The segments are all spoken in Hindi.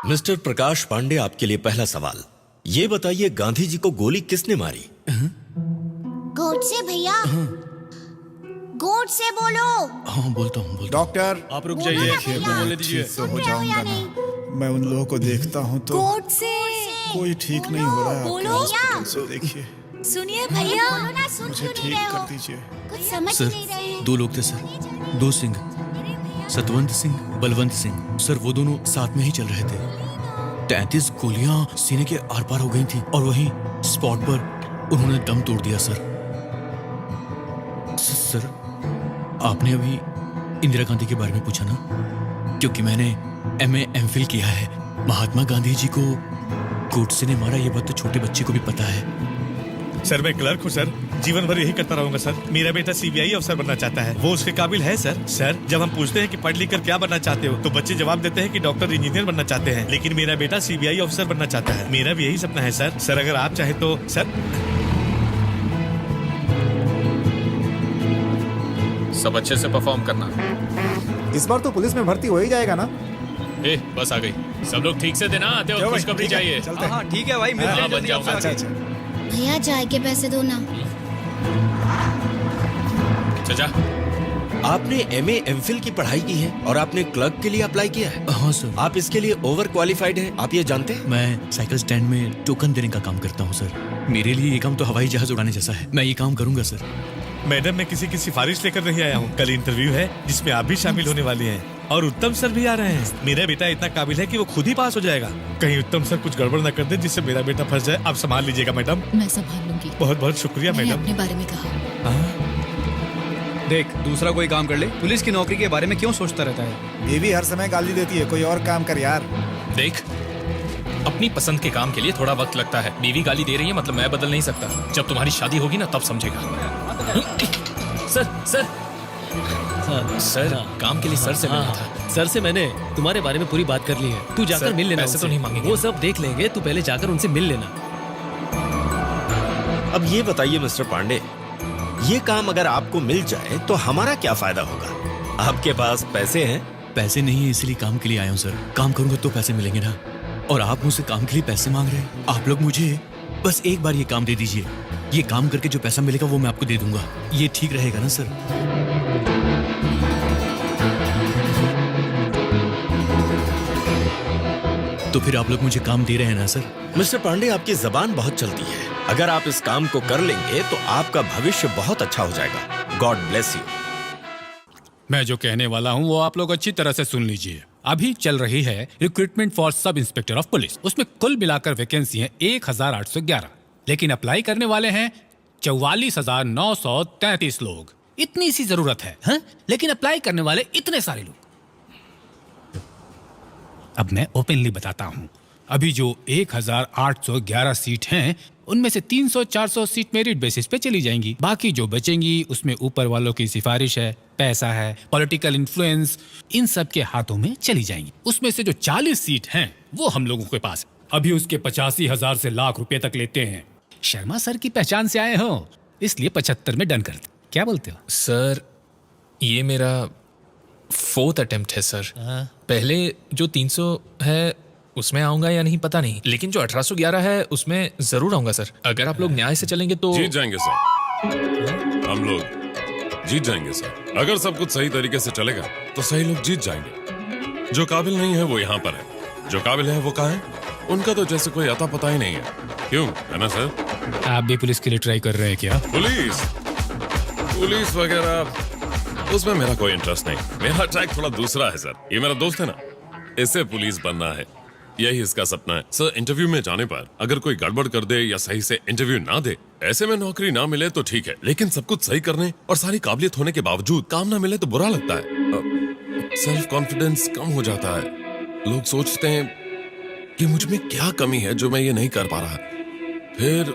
मिस्टर प्रकाश पांडे, आपके लिए पहला सवाल। ये बताइए, गांधी जी को गोली किसने मारी? गोडसे भैया, गोडसे बोलो। हाँ बोलता हूँ। डॉक्टर आप रुक जाइए, बोलने दीजिए। तो हो जाऊंगा ना। मैं उन लोगों को देखता हूँ तो गोडसे कोई ठीक नहीं हो रहा है। बोलो आपके या हॉस्पिटल से देखिए, सुनिए भैया, बोलो ना, सुन मुझे क्यों नहीं ठीक रहे कर हो? दीजिए। कुछ समझ सर, नहीं रहे हैं। 2 लोग थे सर, 2 सिंह, सतवंत सिंह, बलवंत सिंह। सर वो दोनों साथ में ही चल रहे थे। 33 गोलियां सीने के आर पार हो गई थी और वहीं स्पॉट पर उन्होंने दम तोड़ दिया सर। सर, आपने अभी इंदिरा गांधी के बारे में पूछा ना, क्योंकि मैंने MA MPhil किया है। महात्मा गांधी जी को गोडसे ने मारा, ये बात तो छोटे बच्चे को भी पता है। सर मैं क्लर्क हूँ सर, जीवन भर यही करता रहूंगा सर। मेरा बेटा CBI अफसर बनना चाहता है, वो उसके काबिल है सर। सर जब हम पूछते हैं कि पढ़ लिख कर क्या बनना चाहते हो, तो बच्चे जवाब देते हैं कि डॉक्टर इंजीनियर बनना चाहते हैं, लेकिन मेरा बेटा CBI अफसर बनना चाहता है। मेरा भी यही सपना है सर। सर अगर आप चाहे तो सर। सब अच्छे से परफॉर्म करना। इस बार तो पुलिस में भर्ती हो ही जाएगा ना? बस आ गई। सब लोग ठीक से देना, आते हो खुशखबरी चाहिए। चलते हैं। हाँ ठीक है भाई, मिलते हैं बन जल्दी जाऊंगा। आपसे। अच्छा। भैया चाय के पैसे दो ना। चाचा, आपने MA MPhil की पढ़ाई की है और आपने क्लर्क के लिए अप्लाई किया है। हाँ सर, आप इसके लिए ओवर क्वालिफाइड हैं, आप ये जानते हैं? मैं साइकिल स्टैंड में टोकन देने का काम करता हूँ सर। मेरे लिए ये काम तो हवाई जहाज उड़ाने जैसा है। मैं ये काम करूंगा सर। मैडम मैं किसी की सिफारिश लेकर नहीं आया हूँ। कल इंटरव्यू है जिसमें आप भी शामिल होने वाली हैं और उत्तम सर भी आ रहे हैं। मेरा बेटा इतना काबिल है कि वो खुद ही पास हो जाएगा। कहीं उत्तम सर कुछ गड़बड़ न कर दे जिससे मेरा बेटा फंस जाए। आप संभाल लीजिएगा मैडम। मैं संभाल लूंगी। बहुत बहुत शुक्रिया मैंने मैडम। अपने बारे में कहा। देख, दूसरा कोई काम कर ले, पुलिस की नौकरी के बारे में क्यों सोचता रहता है? बीवी हर समय गाली देती है, कोई और काम कर यार। देख, अपनी पसंद के काम के लिए थोड़ा वक्त लगता है। बीवी गाली दे रही है मतलब मैं बदल नहीं सकता। जब तुम्हारी शादी होगी ना तब समझेगा। सर सर सर, काम के लिए सर से मिलना था। सर से मैंने तुम्हारे बारे में पूरी बात कर ली है। तू जाकर सर, मिल लेना पैसे उनसे। तो नहीं मांगेंगे। वो सब देख लेंगे, तू पहले जाकर उनसे मिल लेना। अब ये बताइए मिस्टर पांडे, ये काम अगर आपको मिल जाए तो हमारा क्या फायदा होगा? आपके पास पैसे हैं? पैसे नहीं है, इसलिए काम के लिए आया हूँ सर। काम करूंगा तो पैसे मिलेंगे ना। और आप मुझसे काम के लिए पैसे मांग रहे हैं। आप लोग मुझे बस एक बार ये काम दे दीजिए। ये काम करके जो पैसा मिलेगा वो मैं आपको दे दूंगा। ये ठीक रहेगा ना सर? तो फिर आप लोग मुझे काम दे रहे हैं ना सर? मिस्टर पांडे, आपकी जबान बहुत चलती है। अगर आप इस काम को कर लेंगे तो आपका भविष्य बहुत अच्छा हो जाएगा। God bless you. मैं जो कहने वाला हूँ वो आप लोग अच्छी तरह से सुन लीजिए। अभी चल रही है recruitment for sub inspector of police. उसमें कुल मिलाकर वैकेंसी है 1811, लेकिन अप्लाई करने वाले हैं 44,933 लोग। इतनी सी जरूरत है, हाँ? लेकिन अप्लाई करने वाले इतने सारे लोग। अब मैं ओपनली बताता हूँ, अभी जो 1811 सीट हैं उनमें से 300-400 सीट मेरिट बेसिस पे चली जाएंगी। बाकी जो बचेंगी उसमें ऊपर वालों की सिफारिश है, पैसा है, पॉलिटिकल इन्फ्लुएंस, इन सब के हाथों में चली जाएंगी। उसमें से जो 40 सीट हैं वो हम लोगों के पास है। अभी उसके 85,000 से लाख रुपए तक लेते हैं। शर्मा सर की पहचान से आए हो, इसलिए 75 में डन कर दे। क्या बोलते हो? सर ये मेरा 4th अटेम्प्ट है सर। पहले जो 300 है उसमें आऊंगा या नहीं पता नहीं, लेकिन जो 1811 है उसमें जरूर आऊंगा सर। अगर आप लोग न्याय से चलेंगे तो जीत जाएंगे सर। हम लोग जीत जाएंगे सर। अगर सब कुछ सही तरीके से चलेगा तो सही लोग जीत जाएंगे। जो काबिल नहीं है वो यहाँ पर है, जो काबिल है वो कहाँ है? उनका तो जैसे कोई अता पता ही नहीं है। क्यों, है ना सर? आप भी पुलिस के लिए ट्राई कर रहे हैं क्या? पुलिस वगैरह उसमें मेरा कोई इंटरेस्ट नहीं। मेरा ट्रैक थोड़ा दूसरा है सर। ये मेरा दोस्त है ना, इसे पुलिस बनना है, यही इसका सपना है। सर इंटरव्यू में जाने पर अगर कोई गड़बड़ कर दे या सही से इंटरव्यू ना दे, ऐसे में नौकरी ना मिले तो ठीक है, लेकिन सब कुछ सही करने और सारी काबिलियत होने के बावजूद काम ना मिले तो बुरा लगता है। सेल्फ कॉन्फिडेंस कम हो जाता है। लोग सोचते हैं कि मुझ में क्या कमी है जो मैं ये नहीं कर पा रहा। फिर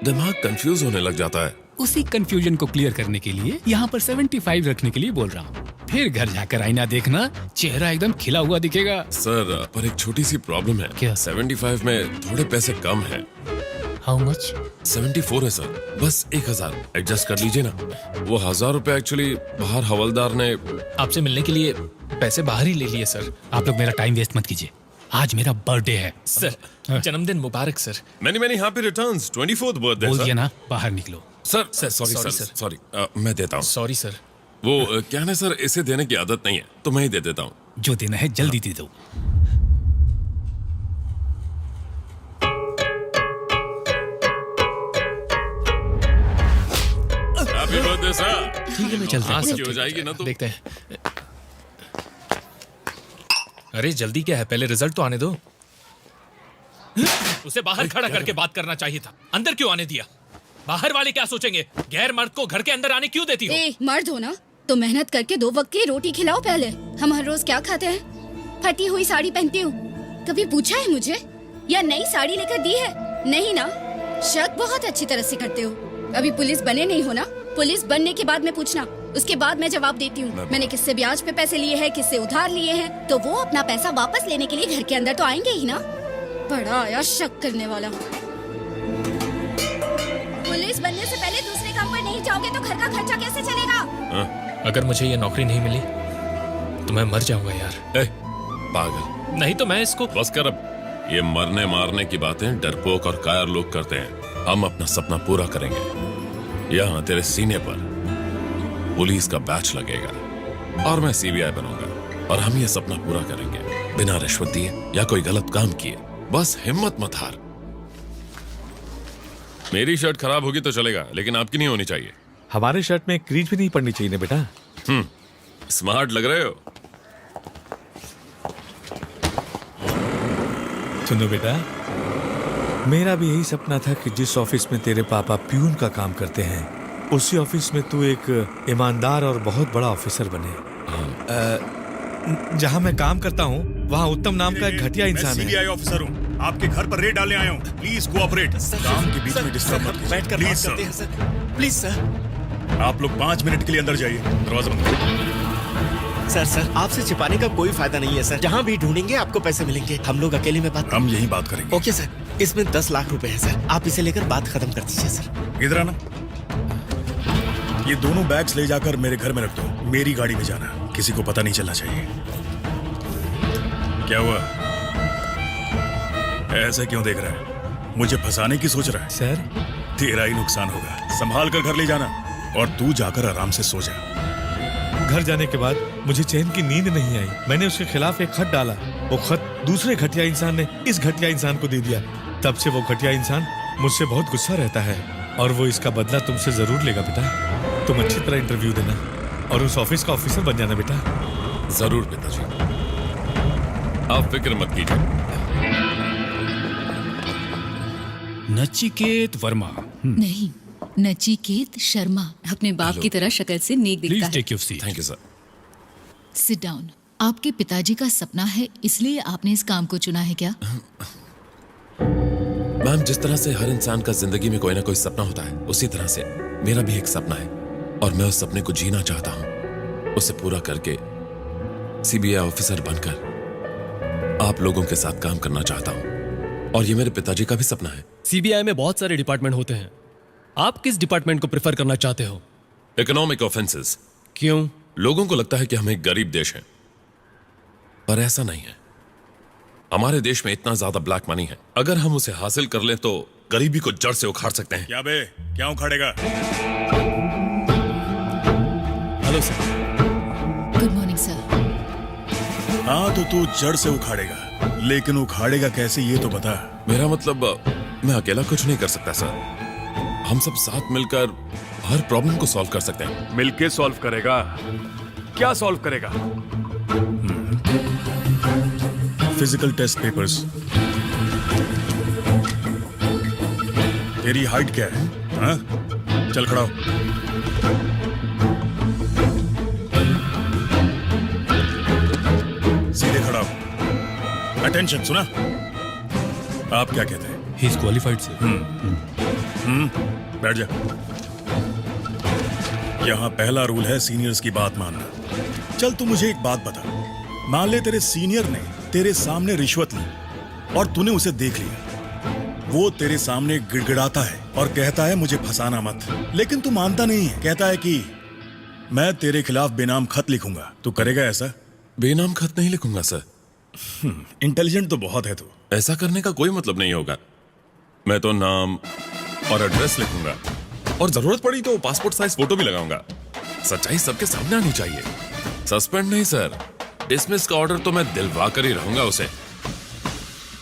दिमाग कंफ्यूज होने लग जाता है। उसी कंफ्यूजन को क्लियर करने के लिए यहाँ पर 75 रखने के लिए बोल रहा हूँ। फिर घर जाकर आईना देखना, चेहरा एकदम खिला हुआ दिखेगा। सर पर एक छोटी सी प्रॉब्लम है। क्या? 75 में थोड़े पैसे कम है। How much? 74 है सर, बस 1000 एडजस्ट कर लीजिए ना। वो 1000 रुपए एक्चुअली बाहर हवलदार ने आपसे मिलने के लिए पैसे बाहर ही ले लिए सर। आप लोग मेरा टाइम वेस्ट मत कीजिए। आज मेरा बर्थडे है। सर जन्मदिन मुबारक sir. Many many happy returns, 24th birthday बोल सर। दिया ना, बाहर निकलो। Sir sir, sorry sorry, sir, sir. Sorry मैं देता हूँ। Sorry sir. वो क्या है ना सर, इसे देने की आदत नहीं है तो मैं ही दे देता हूँ। जो देना है जल्दी दे दो। Happy birthday sir. ठीक है, मैं चलता हूँ। हाँ, आज की सब हो ठीक जाएगी है। ना तो। देखते हैं। अरे जल्दी क्या है, पहले रिजल्ट तो आने दो। उसे बाहर खड़ा करके बात करना चाहिए था, अंदर क्यों आने दिया? बाहर वाले क्या सोचेंगे? गैर मर्द को घर के अंदर आने क्यों देती हो? ए, मर्द हो ना तो मेहनत करके 2 वक्त की रोटी खिलाओ पहले। हम हर रोज क्या खाते हैं? फटी हुई साड़ी पहनती हूँ। कभी पूछा है मुझे या नई साड़ी लेकर दी है? नहीं ना। शक बहुत अच्छी तरह से करते हो। अभी पुलिस बने नहीं हो ना? पुलिस बनने के बाद में पूछना, उसके बाद मैं जवाब देती हूँ। मैंने किससे ब्याज पे पैसे लिए हैं, किससे उधार लिए हैं, तो वो अपना पैसा वापस लेने के लिए घर के अंदर तो आएंगे ही ना। बड़ा आया शक करने वाला। पुलिस बनने से पहले दूसरे काम पर नहीं जाओगे तो घर का खर्चा कैसे चलेगा? अगर मुझे ये नौकरी नहीं मिली तो मैं मर जाऊंगा यार। ए, पागल, नहीं तो मैं इसको। बस कर अब। ये मरने मारने की बातें डरपोक और कायर लोग करते हैं। हम अपना सपना पूरा करेंगे। यहाँ तेरे सीने पर पुलिस का बैच लगेगा और मैं सीबीआई बनूंगा और हम ये सपना पूरा करेंगे बिना रिश्वत दिए या कोई गलत काम किए। बस हिम्मत मत हार। मेरी शर्ट खराब होगी तो चलेगा, लेकिन आपकी नहीं होनी चाहिए। हमारे शर्ट में क्रीज भी नहीं पड़नी चाहिए ना बेटा। स्मार्ट लग रहे हो। सुनो बेटा, मेरा भी यही सपना था कि जिस ऑफिस में तेरे पापा प्यून का काम करते हैं उसी ऑफिस में तू एक ईमानदार और बहुत बड़ा ऑफिसर बने। जहां मैं काम करता हूं वहां उत्तम नाम का एक घटिया इंसान है। सीबीआई ऑफिसर हूँ, आपके घर पर रेड डालने आया हूँ। Please cooperate. काम के बीच में डिस्टर्ब मत कीजिए। Please sir. Please sir. आप लोग 5 मिनट के लिए अंदर जाइए। दरवाजा बंद करो। सर आपसे छिपाने का कोई फायदा नहीं है सर। जहाँ भी ढूंढेंगे आपको पैसे मिलेंगे। हम लोग अकेले में बात। हम यही बात करेंगे। ओके सर, इसमें 10 लाख रुपए है सर। आप इसे लेकर बात खत्म कर दीजिए सर। इधर आना। ये दोनों बैग्स ले जाकर मेरे घर में रख दो। मेरी गाड़ी में जाना, किसी को पता नहीं चलना चाहिए। क्या हुआ? ऐसे क्यों देख रहा है? मुझे फंसाने की सोच रहा है? सर, तेरा ही नुकसान होगा। संभाल कर घर ले जाना और तू जाकर आराम से सो जा। घर जाने के बाद मुझे चैन की नींद नहीं आई। मैंने उसके खिलाफ एक खत डाला। वो खत दूसरे घटिया इंसान ने इस घटिया इंसान को दे दिया। तब से वो घटिया इंसान मुझसे बहुत गुस्सा रहता है और वो इसका बदला तुमसे जरूर लेगा बेटा। तुम अच्छी तरह इंटरव्यू देना और उस ऑफिस का ऑफिसर बन जाना बेटा। जरूर पिताजी, आप फिक्र मत कीजिए। नचिकेत वर्मा। नहीं, नचिकेत शर्मा। अपने बाप की तरह शक्ल से नेक दिखता प्लीज है। Take your seat. Thank you sir. Sit down. आपके पिताजी का सपना है इसलिए आपने इस काम को चुना है क्या? मैम, जिस तरह से हर इंसान का जिंदगी में कोई ना कोई सपना होता है, उसी तरह से मेरा भी एक सपना है और मैं उस सपने को जीना चाहता हूँ। उसे पूरा करके सीबीआई ऑफिसर बनकर आप लोगों के साथ काम करना चाहता हूँ और ये मेरे पिताजी का भी सपना है। सीबीआई में बहुत सारे डिपार्टमेंट होते हैं, आप किस डिपार्टमेंट को प्रेफर करना चाहते हो? Economic offences. क्यों? लोगों को लगता है कि हम एक गरीब देश हैं, पर ऐसा नहीं है। हमारे देश में इतना ज्यादा ब्लैक मनी है, अगर हम उसे हासिल कर लें तो गरीबी को जड़ से उखाड़ सकते हैं। क्या बे, क्या उखाड़ेगा? Hello sir. Good morning sir. हाँ तो तू जड़ से उखाड़ेगा, लेकिन उखाड़ेगा कैसे ये तो बता। मेरा मतलब मैं अकेला कुछ नहीं कर सकता सर। हम सब साथ मिलकर हर प्रॉब्लम को सॉल्व कर सकते हैं। मिलके सॉल्व करेगा? क्या सॉल्व करेगा? Physical test papers. तेरी हाइट क्या है? हाँ? चल खड़ा हो। सीधे खड़ा हो। अटेंशन, सुना? आप क्या कहते हैं? He is qualified sir. बैठ जा। यहाँ पहला रूल है सीनियर्स की बात मानना। चल तू मुझे एक बात बता, मान ले तेरे सीनियर ने तेरे सामने रिश्वत ली और तूने उसे देख लिया। वो तेरे सामने गिड़गिड़ाता है और कहता है मुझे फंसाना मत, लेकिन तू मानता नहीं है। कहता है कि मैं तेरे खिलाफ बेनाम खत लिखूंगा। तू करेगा ऐसा? बेनाम खत नहीं लिखूंगा सर, इंटेलिजेंट तो बहुत है तू। ऐसा करने का कोई मतलब नहीं होगा। मैं तो नाम और एड्रेस लिखूंगा और जरूरत पड़ी तो पासपोर्ट साइज फोटो भी लगाऊंगा। सच्चाई सबके सामने आनी चाहिए। सस्पेंड नहीं सर, डिसमिस का ऑर्डर तो मैं दिलवा कर ही रहूंगा उसे।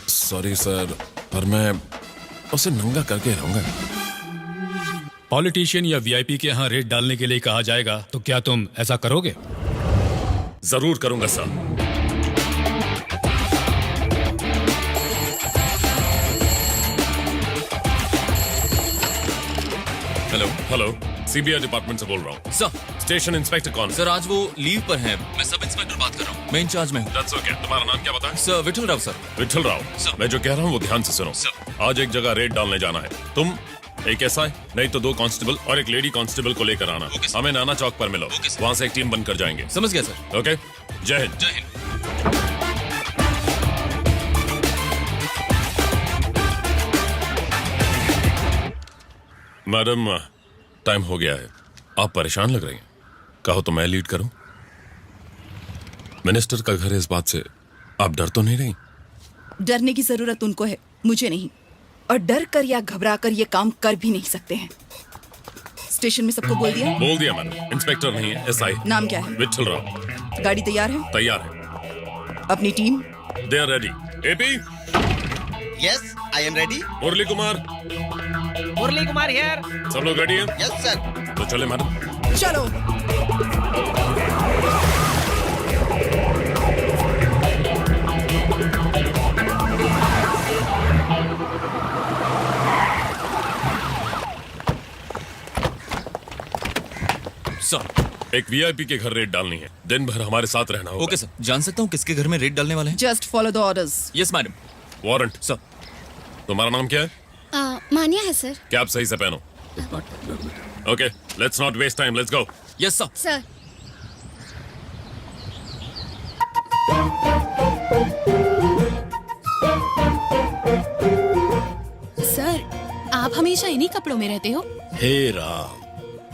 सॉरी सर, पर मैं उसे नंगा करके रहूंगा। पॉलिटिशियन या वीआईपी के यहाँ रेड डालने के लिए कहा जाएगा तो क्या तुम ऐसा करोगे? जरूर करूंगा sir. Hello hello, CBI department से बोल रहा हूँ। सर। स्टेशन इंस्पेक्टर कौन? सर आज वो लीव पर हैं। मैं सब इंस्पेक्टर बात कर रहा हूँ। मैं इंचार्ज में हूँ। That's okay. तुम्हारा नाम क्या बताएं? Sir Vithal Rao sir. Vithal Rao. Sir. मैं जो कह रहा हूँ वो ध्यान से सुनो। सर। आज एक जगह रेड डालने जाना है। तुम एक एसआई, नहीं तो 2 कांस्टेबल और एक लेडी कांस्टेबल को लेकर आना। Okay sir. हमें नाना चौक पर मिलो। Okay sir. वहाँ से एक टीम बनकर जाएंगे। समझ गया सर। ओके, जय हिंद। जय हिंद। मैडम, टाइम हो गया है। आप परेशान लग रही हैं। कहो तो मैं लीड करूं। मिनिस्टर का घर है, इस बात से आप डर तो नहीं रही? डरने की जरूरत उनको है, मुझे नहीं। और डर कर या घबरा कर ये काम कर भी नहीं सकते हैं। स्टेशन में सबको बोल दिया? बोल दिया मैडम। इंस्पेक्टर नहीं है, एसआई। नाम क्या है? विठल राव। गाड़ी तैयार है? तैयार है। अपनी team? They are ready. AP? Yes, I am ready. Murali Kumar? Murali Kumar here. सब लोग रेडी हैं? Yes sir. तो चले मैडम। चलो। सर। एक वीआईपी के घर रेड डालनी है। दिन भर हमारे साथ रहना होगा। Okay sir. जान सकता हूँ किसके घर में रेड डालने वाले हैं? Just follow the orders. Yes madam. Warrant? Sir. तुम्हारा नाम क्या है? मानिया है सर। कैप सही से पहनो। Okay, let's not waste time, let's go. Yes sir. Sir sir आप हमेशा इन्हीं कपड़ों में रहते हो? हे राम,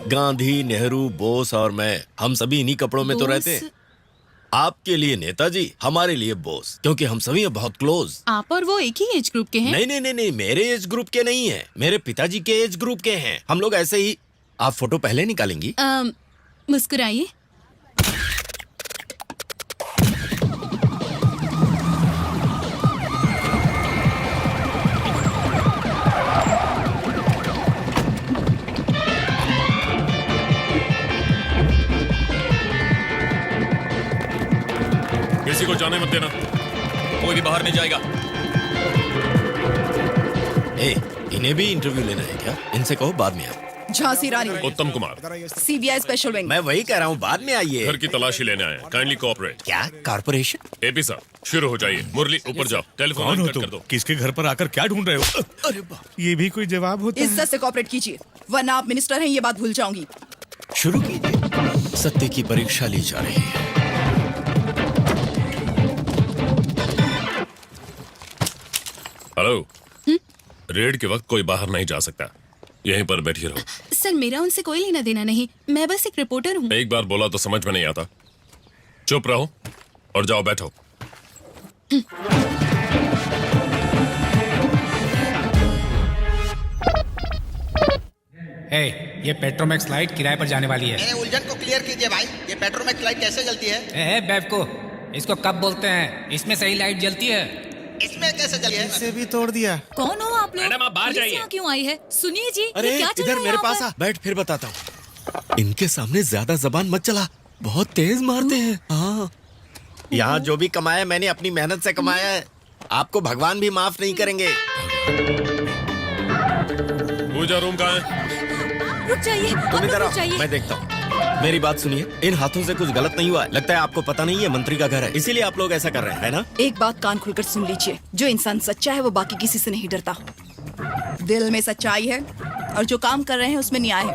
गांधी, नेहरू, बोस और मैं, हम सभी इन्हीं कपड़ों में तो बोस? रहते हैं। आपके लिए नेताजी, हमारे लिए बोस, क्योंकि हम सभी हैं बहुत क्लोज। आप और वो एक ही एज ग्रुप के हैं? नहीं नहीं नहीं नहीं, मेरे एज ग्रुप के नहीं है, मेरे पिताजी के एज ग्रुप के हैं। हम लोग ऐसे ही। आप फोटो पहले निकालेंगी? मुस्कुराइए। किसी को जाने मत देना। कोई भी बाहर नहीं जाएगा। इन्हें भी इंटरव्यू लेना है क्या? इनसे कहो बाद में आओ। झांसी रानी। उत्तम कुमार। CBI special wing. मैं वही कह रहा हूँ, बाद में आइए। घर की तलाशी लेने आए। Kindly cooperate. क्या कारपोरेशन? एपी साहब शुरू हो जाइए। मुरली ऊपर जाओ। टेलीफोन कौन हो कट तुम? कर दो। किसके घर पर आकर क्या ढूंढ रहे हो? अरे बाप। ये भी कोई जवाब होता है? इज्जत से कोऑपरेट कीजिए, वरना आप मिनिस्टर हैं ये बात भूल जाऊंगी। शुरू कीजिए। सत्य की परीक्षा ली जा रही है। हेलो। रेड के वक्त कोई बाहर नहीं जा सकता। यहीं पर बैठी रहो। सर मेरा उनसे कोई लेना देना नहीं, मैं बस एक रिपोर्टर हूँ। एक बार बोला तो समझ में नहीं आता। चुप रहो और जाओ बैठो। ये पेट्रोमैक्स लाइट किराए पर जाने वाली है। मेरे उलझन को क्लियर कीजिए भाई, ये पेट्रोमैक्स लाइट कैसे जलती है? बेवकूफ, इसको कब बोलते हैं? इसमें सही लाइट जलती है। इसमें कैसे जली है? इसे भी तोड़ दिया। कौन हो आप लोग? मैडम, आप बाहर पुलिस जाइए। यहाँ क्यों आई है? सुनिए जी, अरे ये क्या चल इधर रहा है मेरे यहाँ पास पर? आ, बैठ फिर बताता हूँ। इनके सामने ज्यादा जबान मत चला, बहुत तेज मारते हैं। हाँ, यहाँ जो भी कमाया मैंने अपनी मेहनत से कमाया है। आपको भगवान भी माफ नहीं करेंगे। पूजा रूम कहाँ है? रुक जाइए, तुम आप इधर रुक आओ, जाइए। मैं देखता हूँ। मेरी बात सुनिए, इन हाथों से कुछ गलत नहीं हुआ है। लगता है आपको पता नहीं है मंत्री का घर है, इसीलिए आप लोग ऐसा कर रहे हैं, है ना? एक बात कान खुलकर सुन लीजिए, जो इंसान सच्चा है वो बाकी किसी से नहीं डरता। दिल में सच्चाई है और जो काम कर रहे हैं उसमें न्याय है।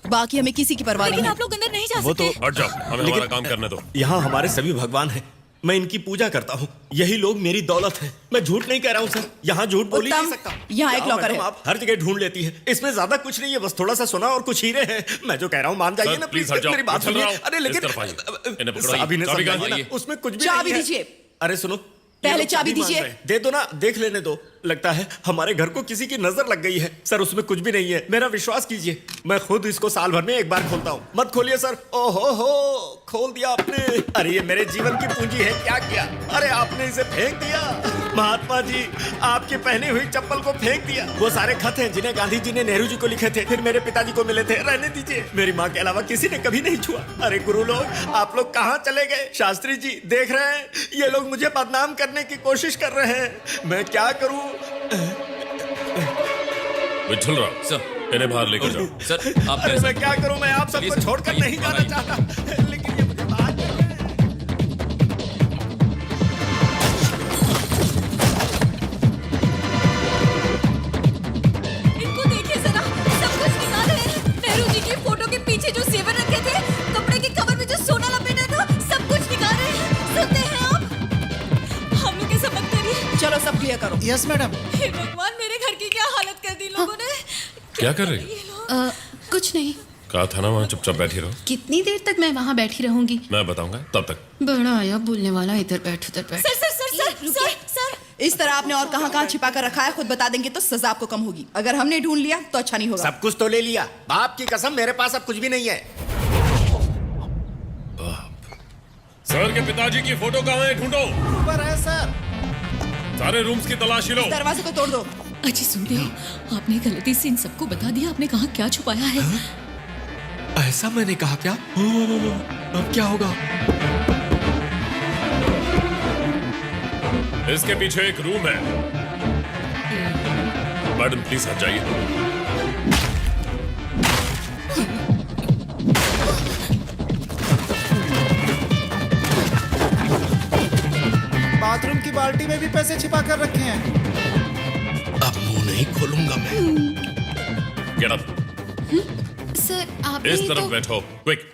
बाकी हमें किसी की परवाह नहीं लेकिन है। आप लोग अंदर नहीं जा वो तो सकते। हट जाओ, हमें हमारा काम करने दो। यहाँ हमारे सभी भगवान हैं। मैं इनकी पूजा करता हूँ। यही लोग मेरी दौलत है। मैं झूठ नहीं कह रहा हूँ सर, यहाँ झूठ बोल ही नहीं उत्तम, सकता। यहाँ एक क्या लॉकर मैडम, है। आप हर जगह ढूंढ लेती है। इसमें ज्यादा कुछ नहीं है, बस थोड़ा सा सोना और कुछ हीरे हैं। मैं जो कह रहा हूँ मान जाइए सर, ना प्लीज हट जाओ। मेरी बात चल सुनिए। रहा हूँ। अरे इस लेकिन तरफ आइए। इन्हें पकड़ो। साहब, इन्हें चाबी कहाँ समझाइए है? ना, उसमें कुछ भी चाबी नहीं है। दीजिए। अरे सुनो, पहले लोग चाबी मांग दीजिए। रहे हैं। दे दो ना, देख लेने दो। लगता है हमारे घर को किसी की नजर लग गई है। सर उसमें कुछ भी नहीं है, मेरा विश्वास कीजिए। मैं खुद इसको साल भर में एक बार खोलता हूँ। मत खोलिए सर। ओहो हो, खोल दिया आपने। अरे ये मेरे जीवन की पूंजी है, क्या किया? अरे आपने इसे फेंक दिया। महात्मा जी, आपकी पहनी हुई चप्पल को फेंक दिया। वो सारे खत हैं जिन्हें गांधी जी ने नेहरू जी को लिखे थे, फिर मेरे पिताजी को मिले थे। रहने दीजिए, मेरी माँ के अलावा किसी ने कभी नहीं छुआ। अरे गुरु लोग, आप लोग कहाँ चले गए? शास्त्री जी देख रहे हैं, ये लोग मुझे बदनाम करने की कोशिश कर रहे हैं। मैं क्या करूं? विठल राव सर, इन्हें बाहर लेकर जाओ। सर आप अरे मैं क्या करूं? मैं आप सबको चलिए, छोड़कर आइए, नहीं जाना आइए। चाहता, लेकिन ये मुझे बाहर ले गए। इनको देखिए जरा, सब कुछ निकाल रहे हैं। नेहरू जी की फोटो के पीछे जो जेवर रखे थे, कपड़े के कवर में जो सोना लपेटा था, सब कुछ निकाल रहे हैं। सुनते हैं आप? हम लोग ऐसा मत करिए। चलो सब क्लियर करो। Yes madam. हे भगवान, मेरे घर की क्या हालत कर दी लोगों ने। क्या कर रही ये हो? लोग। कुछ नहीं। कहा था ना वहाँ चुपचाप बैठी रहो। कितनी देर तक मैं वहाँ बैठी रहूंगी? मैं बताऊंगा तब तक। बड़ा आया बोलने वाला, इधर बैठ उधर बैठ। Sir sir sir sir sir sir इस तरह आपने और कहाँ छिपा कर रखा है, खुद बता देंगे तो सजा आपको कम होगी। अगर हमने ढूंढ लिया तो अच्छा नहीं होगा। सब कुछ तो ले लिया। बाप की कसम, मेरे पास अब कुछ भी नहीं है। सर के पिताजी की फोटो कहाँ है? ढूंढो। ऊपर है सर। सारे रूम्स की तलाशी लो। इस दरवाजे को तोड़ दो। अजी सुनते हो, आपने गलती से इन सबको बता दिया। आपने कहा क्या छुपाया है? ऐसा मैंने कहा क्या? अब क्या होगा? इसके पीछे एक रूम है। मैडम प्लीज हट जाइए। बाथरूम की बाल्टी में भी पैसे छिपा कर रखे हैं। अब मुंह नहीं खोलूंगा मैं। Get up. सर आप इस तरफ बैठो, क्विक।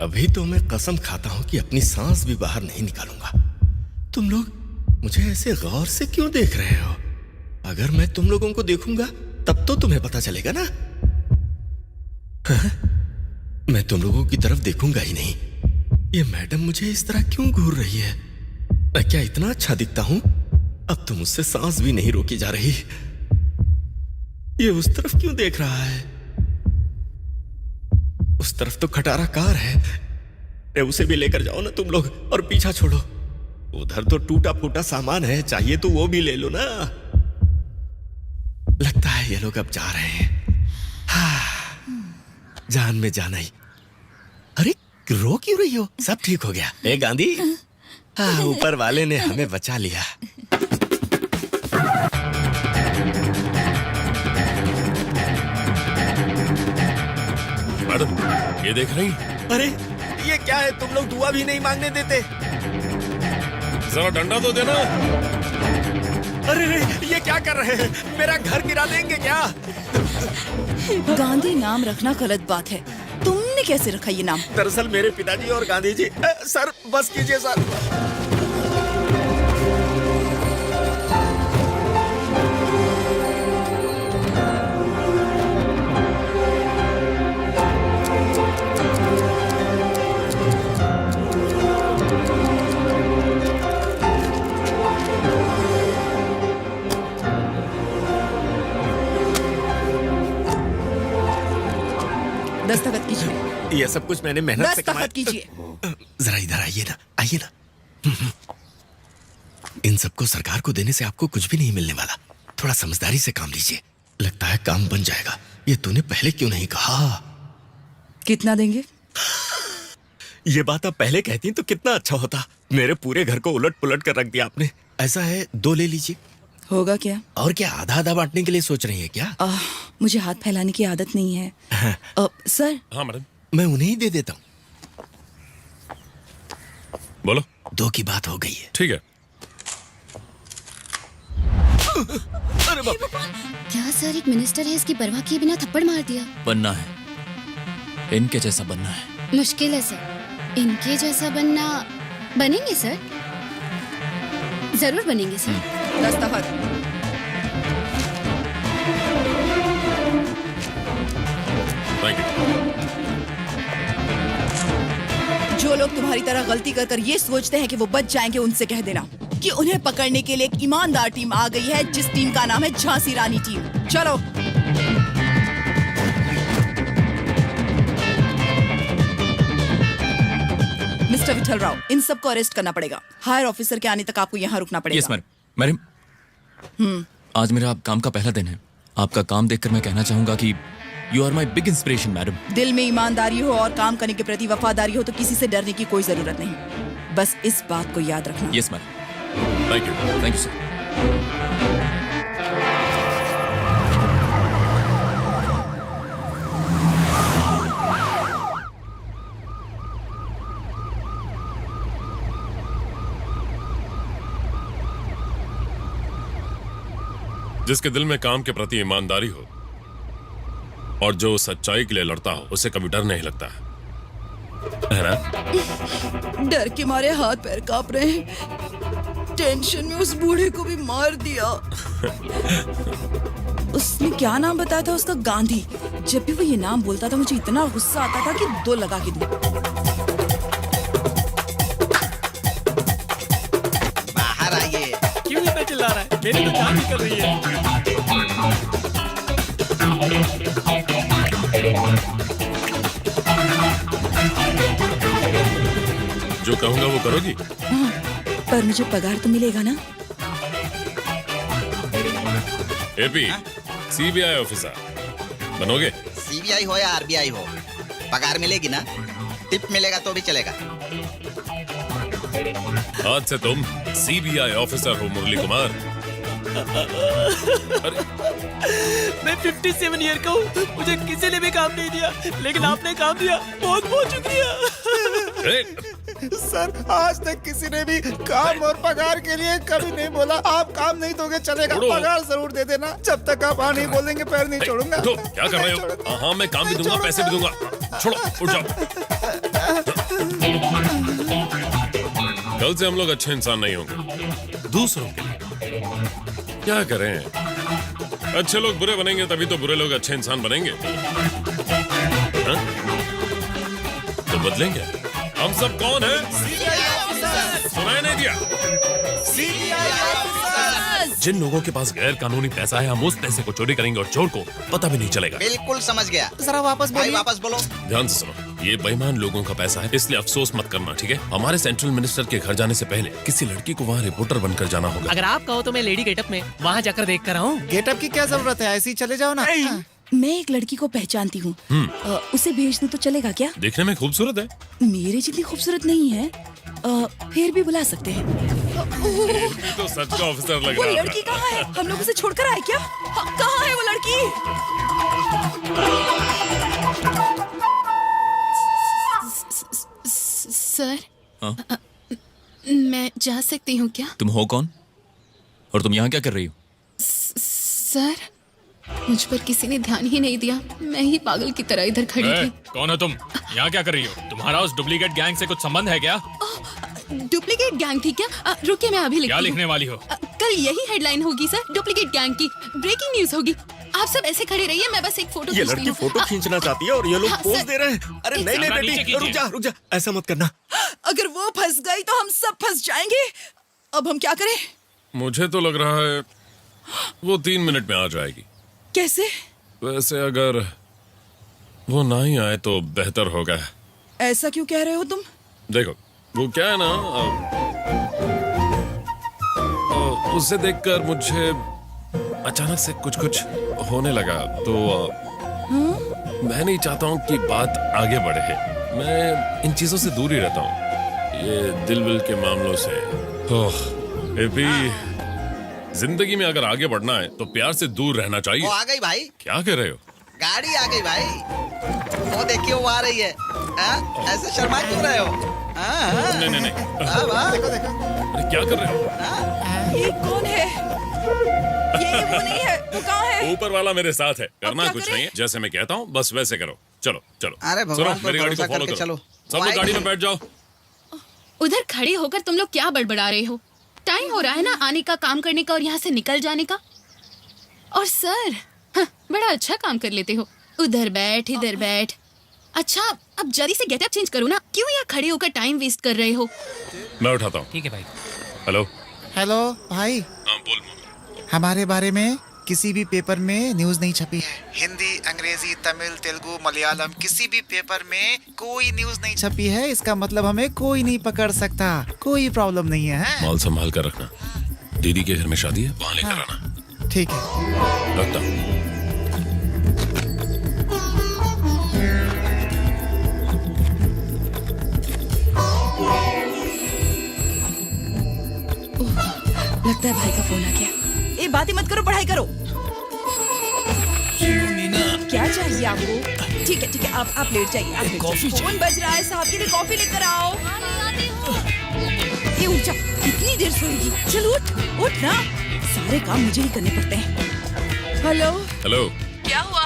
अभी तो मैं कसम खाता हूं कि अपनी सांस भी बाहर नहीं निकालूंगा। तुम लोग मुझे ऐसे गौर से क्यों देख रहे हो? अगर मैं तुम लोगों को देखूंगा तब तो तुम्हें पता चलेगा ना। हाँ? मैं तुम लोगों की तरफ देखूंगा ही नहीं। ये मैडम मुझे इस तरह क्यों घूर रही है? मैं क्या इतना अच्छा दिखता हूं? अब तो मुझसे सांस भी नहीं रोकी जा रही। ये उस तरफ क्यों देख रहा है? उस तरफ तो खटारा कार है। अरे उसे भी लेकर जाओ ना तुम लोग, और पीछा छोड़ो। उधर तो टूटा फूटा सामान है, चाहिए तो वो भी ले लो ना। लगता है ये लोग अब जा रहे हैं। हाँ, जान में जाना ही। अरे रो क्यों रही हो? सब ठीक हो गया। ए गांधी, हाँ, ऊपर वाले ने हमें बचा लिया। मैडम ये देख रही? अरे ये क्या है? तुम लोग दुआ भी नहीं मांगने देते। जरा डंडा तो देना। अरे रे, ये क्या कर रहे हैं? मेरा घर गिरा देंगे क्या? गांधी नाम रखना गलत बात है। तुमने कैसे रखा ये नाम? दरअसल मेरे पिताजी और गांधी जी। सर बस कीजिए सर। दस्तखत कीजिए। ये सब कुछ मैंने मेहनत से कमाया। दस्तखत कीजिए। जरा इधर आइए ना, आइए ना। इन सबको सरकार को देने से आपको कुछ भी नहीं मिलने वाला। थोड़ा समझदारी से काम लीजिए, लगता है काम बन जाएगा। ये तूने पहले क्यों नहीं कहा? कितना देंगे? ये बात आप पहले कहती तो कितना अच्छा होता। मेरे पूरे घर को उलट पुलट कर रख दिया आपने। ऐसा है, 2 ले लीजिए। होगा क्या? और क्या, आधा आधा बांटने के लिए सोच रही है क्या? मुझे हाथ फैलाने की आदत नहीं है। सर। हाँ मैडम। मैं उन्हें ही दे देता हूँ। बोलो। 2 की बात हो गई है। ठीक है। अरे बाप। क्या सर, एक मिनिस्टर है, इसकी परवाह किए बिना थप्पड़ मार दिया। बनना है, इनके जैसा बनना है। मुश्किल है सर। इनके जैसा बनना। बनेंगे सर, जरूर बनेंगे सर। दस्तखत। Thank you. जो लोग तुम्हारी तरह गलती कर ये सोचते हैं कि वो बच जाएंगे, उनसे कह देना कि उन्हें पकड़ने के लिए एक ईमानदार टीम आ गई है, जिस टीम का नाम है झांसी रानी टीम। चलो। मिस्टर विठल राव, इन सबको अरेस्ट करना पड़ेगा। हायर ऑफिसर के आने तक आपको यहाँ रुकना पड़ेगा। Yes madam. आज मेरा काम का पहला दिन है। आपका काम देखकर मैं कहना चाहूंगा कि you are my big inspiration madam. दिल में ईमानदारी हो और काम करने के प्रति वफादारी हो तो किसी से डरने की कोई जरूरत नहीं। बस इस बात को याद रखना। Yes madam. Thank you. Thank you sir. जिसके दिल में काम के प्रति ईमानदारी हो और जो सच्चाई के लिए लड़ता हो, उसे कभी डर नहीं लगता है ना? डर के मारे हाथ पैर कांप रहे हैं। टेंशन में उस बूढ़े को भी मार दिया। उसने क्या नाम बताया था उसका? गांधी। जब भी वो ये नाम बोलता था मुझे इतना गुस्सा आता था कि दो लगा के दूं। बाहर आइए। क्यों इतना चिल्ला रहा है? मेरी तो जान निकल रही है। जो कहूंगा वो करोगी? पर मुझे पगार तो मिलेगा ना? एपी, सीबीआई ऑफिसर बनोगे? सीबीआई हो या आरबीआई हो, पगार मिलेगी ना? टिप मिलेगा तो भी चलेगा। आज से तुम सीबीआई ऑफिसर हो मुरली कुमार। मैं 57 ईयर का हूँ, मुझे किसी ने भी काम नहीं दिया, लेकिन आपने काम दिया। बहुत बहुत शुक्रिया। सर, आज तक किसी ने भी काम और पगार के लिए कभी नहीं बोला आप काम नहीं दोगे चलेगा, पगार जरूर दे देना। जब तक आप हाँ नहीं बोलेंगे पैर नहीं छोड़ूंगा। तो क्या कर रहे हो? हाँ, मैं काम भी दूंगा, पैसे भी दूंगा। छोड़ो, उठ जाओ। कल से हम लोग अच्छे इंसान नहीं होंगे दूसरों के लिए। क्या करें? अच्छे लोग बुरे बनेंगे तभी तो बुरे लोग अच्छे इंसान बनेंगे। हा? तो बदलेंगे। हम सब कौन हैं? सुनाई नहीं दिया? जिन लोगों के पास गैर कानूनी पैसा है, हम उस पैसे को चोरी करेंगे और चोर को पता भी नहीं चलेगा। बिल्कुल समझ गया। जरा वापस बोलिए। वापस बोलो। ध्यान से सुनो, ये बेईमान लोगों का पैसा है, इसलिए अफसोस मत करना, ठीक है? हमारे सेंट्रल मिनिस्टर के घर जाने से पहले किसी लड़की को वहाँ रिपोर्टर बनकर जाना होगा। अगर आप कहो तो मैं लेडी गेटअप में वहाँ जाकर देख कर आऊँ। गेटअप की क्या जरूरत है? ऐसे ही चले जाओ ना। मैं एक लड़की को पहचानती हूँ। उसे भेज दूं तो चलेगा क्या? देखने में खूबसूरत है। मेरे जितनी खूबसूरत नहीं है, फिर भी बुला सकते हैं। तो सच का ऑफिसर लग वो रहा लड़की कहाँ है? हम लोग उसे छोड़कर आए क्या? कहाँ है वो लड़की? सर, हाँ? मैं जा सकती हूँ क्या? तुम हो कौन और तुम यहाँ क्या कर रही हो? सर, मुझ पर किसी ने ध्यान ही नहीं दिया। मैं ही पागल की तरह इधर खड़ी थी। कौन हो तुम? यहाँ क्या कर रही हो? तुम्हारा उस डुप्लीकेट गैंग से कुछ संबंध है क्या? डुप्लीकेट गैंग थी क्या? रुकिए, मैं अभी क्या लिखती लिखने हूँ। वाली हो? कल यही हेडलाइन होगी सर, डुप्लीकेट गैंग की ब्रेकिंग न्यूज होगी। आप सब ऐसे खड़े रहिए, मैं बस एक फोटो ये खींचती लड़की हूँ। फोटो खींचना चाहती है और ये लोग हाँ, पोज सर। दे रहे हैं। अरे नहीं नहीं कैमरा नीचे बेटी, कीजिए। रुक जा, ऐसा मत करना। अगर वो फंस गई तो हम सब फंस जाएंगे। अब हम क्या करें? मुझे तो लग रहा है वो 3 मिनट में आ जाएगी। कैसे? वैसे अगर वो ना ही आए तो बेहतर होगा। ऐसा क्यों कह रहे हो तुम? देखो, वो क्या है ना, उसे देखकर मुझे अचानक से कुछ होने लगा, तो मैं नहीं चाहता हूँ कि बात आगे बढ़े। मैं इन चीजों से दूर ही रहता हूँ, ये दिल विल के मामलों से। एपी, जिंदगी में अगर आगे बढ़ना है तो प्यार से दूर रहना चाहिए। वो आ गई भाई। क्या कर रहे हो? गाड़ी आ गई भाई। वो देखिए, वो आ रही है। ऐसे शर्मा क्यों रहे हो? नहीं। देखो देखो। अरे क्या कर रहे हो? ये कौन है? ये वो नहीं है। वो कहाँ है? ऊपर वाला मेरे साथ है। करना क्या कुछ करें? नहीं है, जैसे मैं कहता हूँ बस वैसे करो। चलो चलो। अरे भगवान सुनो, पर मेरी गाड़ी को भरोसा फॉलो करके करो। चलो। सब लोग गाड़ी में बैठ जाओ। उधर खड़े होकर तुम लोग क्या बड़बड़ा रहे हो? टाइम हो रहा है ना आने का, काम करने का और यहाँ से निकल जाने का। और सर, बड़ा अच्छा काम कर लेते हो। उधर बैठ, इधर बैठ। अच्छा, अब जल्दी से गेटअप चेंज करो ना, क्यों यहाँ खड़े होकर टाइम वेस्ट कर रहे हो? मैं उठाता हूँ। ठीक है भाई। हेलो। हेलो भाई, हाँ बोल। हमारे बारे में किसी भी पेपर में न्यूज नहीं छपी है। हिंदी, अंग्रेजी, तमिल, तेलुगु, मलयालम, किसी भी पेपर में कोई न्यूज नहीं छपी है। इसका मतलब हमें कोई नहीं पकड़ सकता। कोई प्रॉब्लम नहीं है। माल संभाल कर रखना। दीदी के घर में शादी है, वहाँ लेकर आना। ठीक है, रखता हूँ। लगता है भाई का फोन आ गया। ए, बात ही मत करो, पढ़ाई करो। क्या चाहिए आपको? ठीक है, आप लेट जाइए। आप लेट जाइए। फोन बज रहा है, साहब के लिए कॉफी लेकर आओ। ये उठ जा, कितनी देर सोएगी? चल उठ ना, सारे काम मुझे ही करने पड़ते हैं। हेलो। क्या हुआ?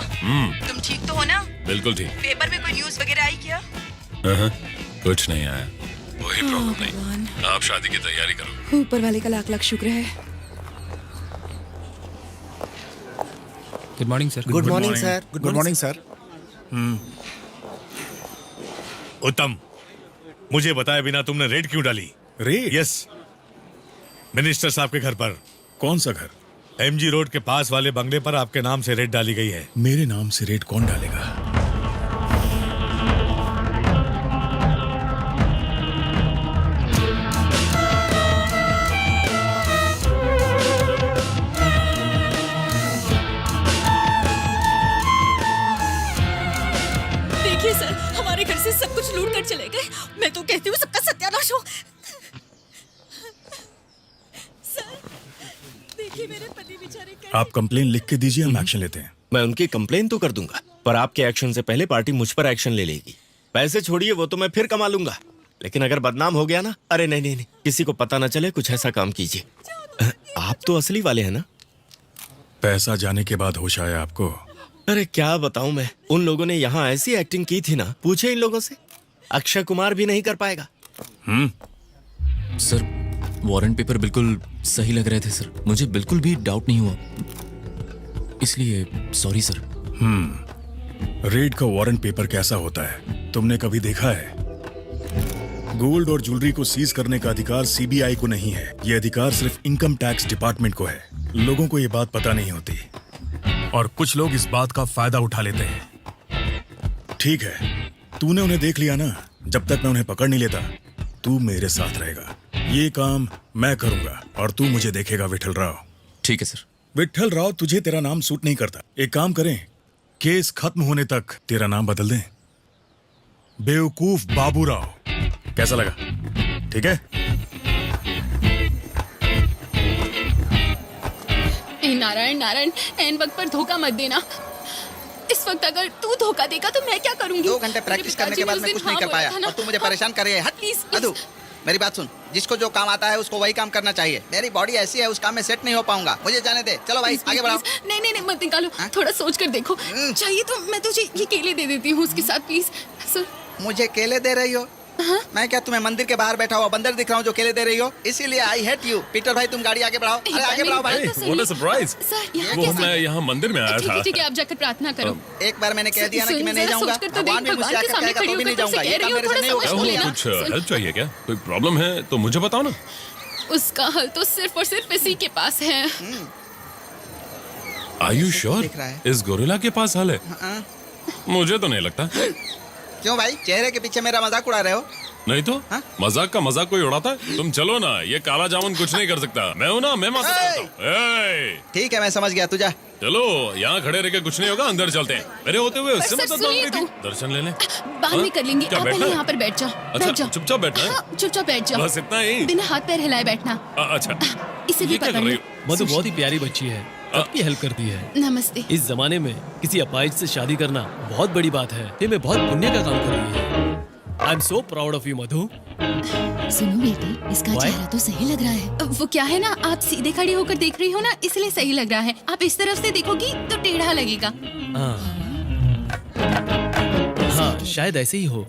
तुम ठीक तो हो ना? बिल्कुल ठीक। पेपर में कोई न्यूज वगैरह आई क्या? कुछ नहीं आया। कोई प्रॉब्लम नहीं। आप शादी की तैयारी करो। ऊपर वाले का लाख लाख शुक्र है। Good morning sir. Good morning sir. Good morning sir. उत्तम, मुझे बताए बिना तुमने रेड क्यों डाली? रेड? यस, मिनिस्टर साहब के घर पर। कौन सा घर? एमजी रोड के पास वाले बंगले पर आपके नाम से रेड डाली गई है। मेरे नाम से रेड कौन डालेगा? देखिए सर, हमारे घर से सब कुछ लूट कर चले गए। मैं तो कहती हूँ सबका सत्यानाश हो। सर, देखिए मेरे पति बेचारे। आप कंप्लेन लिख के दीजिए, हम एक्शन लेते हैं। मैं उनकी कंप्लेन तो कर दूंगा, पर आपके एक्शन से पहले पार्टी मुझ पर एक्शन ले लेगी। पैसे छोड़िए, वो तो मैं फिर कमा लूंगा, लेकिन अगर बदनाम हो गया ना, अरे नहीं, किसी को पता ना चले, कुछ ऐसा काम कीजिए। आप तो असली वाले हैं ना? पैसा जाने के बाद होश आया आपको? अरे क्या बताऊं मैं, उन लोगों ने यहाँ ऐसी एक्टिंग की थी ना, पूछे इन लोगों से, अक्षय कुमार भी नहीं कर पाएगा। सर, वारंट पेपर बिल्कुल सही लग रहे थे सर, मुझे बिल्कुल भी डाउट नहीं हुआ, इसलिए सॉरी सर। रेड का वारंट पेपर कैसा होता है, तुमने कभी देखा है? गोल्ड और ज्वेलरी को सीज करने का अधिकार सीबीआई को नहीं है। ये अधिकार सिर्फ इनकम टैक्स डिपार्टमेंट को है। लोगों को ये बात पता नहीं होती और कुछ लोग इस बात का फायदा उठा लेते हैं। ठीक है, तूने उन्हें देख लिया ना, जब तक मैं उन्हें पकड़ नहीं लेता तू मेरे साथ रहेगा। ये काम मैं करूंगा और तू मुझे देखेगा विठल राव। ठीक है सर। विठल राव, तुझे तेरा नाम सूट नहीं करता। एक काम करें, केस खत्म होने तक तेरा नाम बदल दें, बेवकूफ बाबूराव। कैसा लगा? ठीक है? नारायण नारायण, एन वक्त पर धोखा मत देना। इस वक्त अगर तू धोखा देगा तो मैं क्या करूंगी? 2 घंटे प्रैक्टिस करने के बाद मैं कुछ नहीं कर पाया और तू मुझे परेशान कर रही है। हट प्लीज मधु, मेरी बात सुन, जिसको जो काम आता है उसको वही काम करना चाहिए। मेरी बॉडी ऐसी है, उस काम में सेट नहीं हो पाऊंगा, मुझे जाने दे। चलो भाई आगे बढ़ाओ। नहीं मत निकालो, थोड़ा सोच कर देखो। चाहिए तो मैं तुझे ये केले दे देती हूँ उसके साथ, प्लीज सर। मुझे केले दे रही हो? मैं क्या तुम्हें मंदिर के बाहर बैठा हुआ बंदर दिख रहा हूँ जो केले दे रही हो? इसीलिए आई हेट यू। पीटर भाई, तुम गाड़ी आगे बढ़ाओ। अरे आगे बढ़ाओ भाई। What a surprise! सर, यहाँ वो कैसे? मैं यहाँ मंदिर में आया था। ठीक है, आप जाकर प्रार्थना करो। एक बार मैंने कह दिया ना कि मैं नहीं जरा जाऊंगा, सोचकर तो भगवान देख, भी मुझसे भगवान के आकर सामने कहेगा खड़ी तो भी नहीं होकर जाऊंगा। तुझसे ये कह रही काम हूँ, मेरे से नहीं थोड़ा होगा। समझ लेना। कुछ हेल्प चाहिए क्या? कोई प्रॉब्लम है तो मुझे बताओ ना। उसका हल तो सिर्फ और सिर्फ इसी के पास है। Are you sure? दिख रहा है। इस गोरिल्ला के पास हल है? मुझे तो नहीं लगता। क्यों भाई, चेहरे के पीछे मेरा मजाक उड़ा रहे हो? नहीं तो मजाक का मजाक कोई उड़ाता है? तुम चलो ना, ये काला जामुन कुछ नहीं कर सकता। मैं हूं ना, मैं माता करता हूं। ठीक है, मैं समझ गया, तू जा। चलो, यहाँ खड़े रह के कुछ नहीं होगा, अंदर चलते हैं। मेरे होते हुए उससे सर, मदद सुनिए मांग रही थी। तो। दर्शन ले ले। बाद में कर लेंगे, क्या आप बैठना पहले है? यहाँ पर बैठ जाओ। अच्छा, बैठ जाओ। चुपचाप बैठना है? हाँ, चुपचाप बैठ जाओ। बस इतना ही? बिना हाथ पैर हिलाए बैठना। अच्छा, इसे भी ये क्या पकड़ कर रही लो। हो? मधु बहुत ही प्यारी बच्ची है, सबकी हेल्प करती है। नमस्ते। इस जमाने में किसी अपाहिज से शादी करना बहुत बड़ी बात है। ये मैं बहुत पुण्य का काम कर रही है। I am so proud of you Madhu. सुनो बेटी, इसका Why? चेहरा तो सही लग रहा है। वो क्या है ना, आप सीधे खड़ी होकर देख रही हो ना, इसलिए सही लग रहा है। आप इस तरफ से देखोगी तो टेढ़ा लगेगा। हाँ, शायद ऐसे ही हो।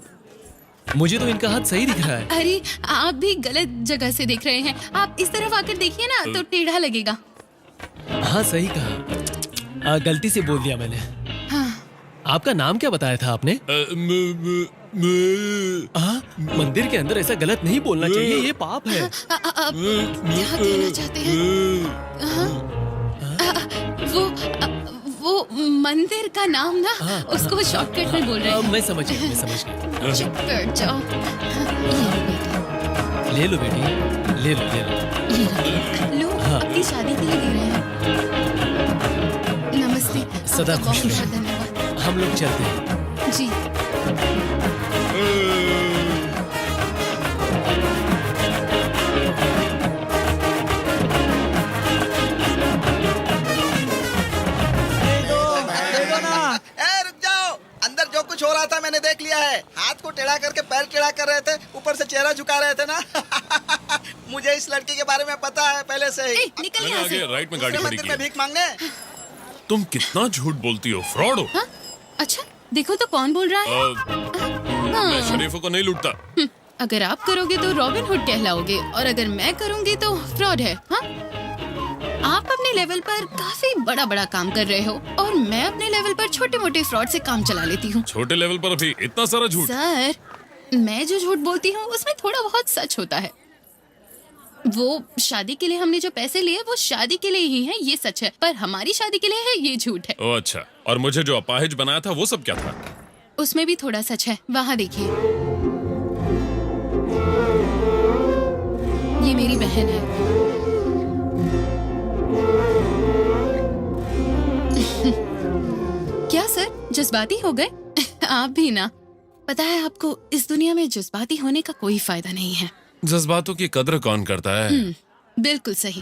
मुझे तो इनका हाथ सही दिख रहा है। अरे, आप भी गलत जगह से देख रहे हैं। आप इस तरफ आकर देखिए ना तो टेढ़ा लगेगा। हाँ, सही कहा। गलती से बोल दिया मैंने। हाँ। आपका नाम क्या बताया था आपने? मंदिर के अंदर ऐसा गलत नहीं बोलना चाहिए, ये पाप है। आप क्या कहना चाहते हैं? वो मंदिर का नाम ना, उसको शॉर्टकट में बोल रहे हैं। मैं समझ गया। चुप कर जाओ। ले लो बेटी, ले लो। लो, अपनी शादी के लिए दे रहे हैं। नमस्ते। सदा आपका खुश बहुत रहें। धन्यवाद। हम लोग चलते हैं। जी। रुक जाओ, अंदर जो कुछ हो रहा था मैंने देख लिया है। हाथ को टेढ़ा करके पैर टेढ़ा कर रहे थे, ऊपर से चेहरा झुका रहे थे ना। मुझे इस लड़की के बारे में पता है पहले से ही। निकल यहाँ से। राइट में गाड़ी खड़ी मंदिर की में है। भीख मांगने। तुम कितना झूठ बोलती हो, फ्रॉड हो। अच्छा, देखो तो कौन बोल रहा है। मैं शरीफों को नहीं लूटता। अगर आप करोगे तो रॉबिन हुड कहलाओगे, और अगर मैं करूंगी तो फ्रॉड है। हाँ? आप अपने लेवल पर काफी बड़ा बड़ा काम कर रहे हो, और मैं अपने लेवल पर छोटे मोटे फ्रॉड से काम चला लेती हूँ। छोटे लेवल पर भी इतना सारा झूठ? सर, मैं जो झूठ बोलती हूँ उसमें थोड़ा बहुत सच होता है। वो शादी के लिए हमने जो पैसे लिए वो शादी के लिए ही है, ये सच है, पर हमारी शादी के लिए है, ये झूठ है। ओ अच्छा, और मुझे जो अपाहिज बनाया था वो सब क्या था? उसमें भी थोड़ा सच है। वहाँ देखिए, ये मेरी बहन है। क्या सर, जज्बाती हो गए? आप भी ना। पता है आपको, इस दुनिया में जज्बाती होने का कोई फायदा नहीं है। जज्बातों की कद्र कौन करता है? बिल्कुल सही।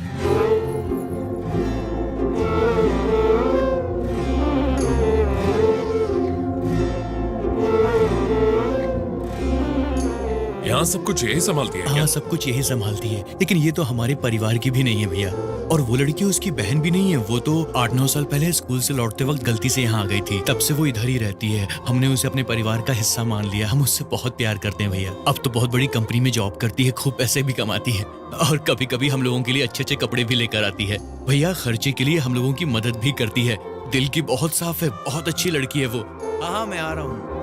यहाँ सब कुछ यही संभालती है क्या? हाँ, सब कुछ यही संभालती है, लेकिन ये तो हमारे परिवार की भी नहीं है भैया। और वो लड़की उसकी बहन भी नहीं है। वो तो 8-9 साल पहले स्कूल से लौटते वक्त गलती से यहाँ आ गई थी, तब से वो इधर ही रहती है। हमने उसे अपने परिवार का हिस्सा मान लिया। हम उससे बहुत प्यार करते हैं भैया। अब तो बहुत बड़ी कंपनी में जॉब करती है, खूब पैसे भी कमाती है, और कभी कभी हम लोगों के लिए अच्छे अच्छे कपड़े भी लेकर आती है। भैया, खर्चे के लिए हम लोगों की मदद भी करती है। दिल की बहुत साफ है, बहुत अच्छी लड़की है वो। हाँ, मैं आ रहा हूँ।